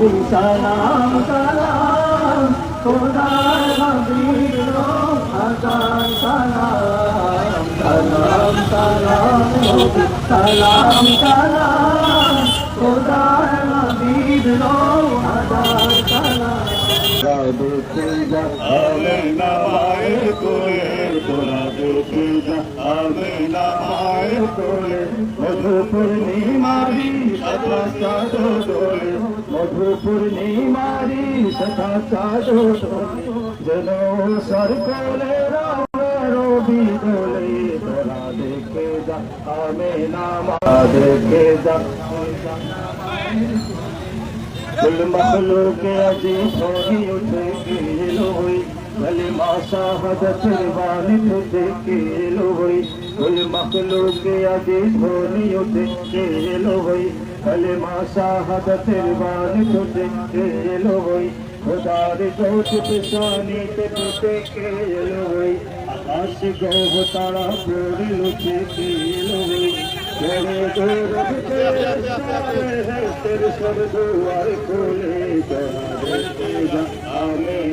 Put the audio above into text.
নবী সালাম সালাম খোদার হাবিব হাজার সালাম সালাম সালাম নবী সালাম সালাম খোদার হাবিব হাজার সালাম আমিনা মায়ের কোলে তোরা দেখে যা আমিনা মায়ের কোলে মধু পূর্ণিমারি সদা চাঁদ দোলে মধু পূর্ণিমারি সদা চাঁদ দোলে যেন সর কোলে রবি দোলে তোরা দেখে যা আমিনা মা দেখে যা कुल मखलूक अजीब होगी उठे लोई कलिमा शहादत वाली तुझे के लोई कुल मखलूक अजीब होगी उठे लोई कलिमा शहादत वाली तुझे के लोई खुदा रे जोत पिशानी ते तुझे के लोई आकाश गो तारा पूरी लुटे के लोई तेरे तेरे सब दुआर खोले जा आमीन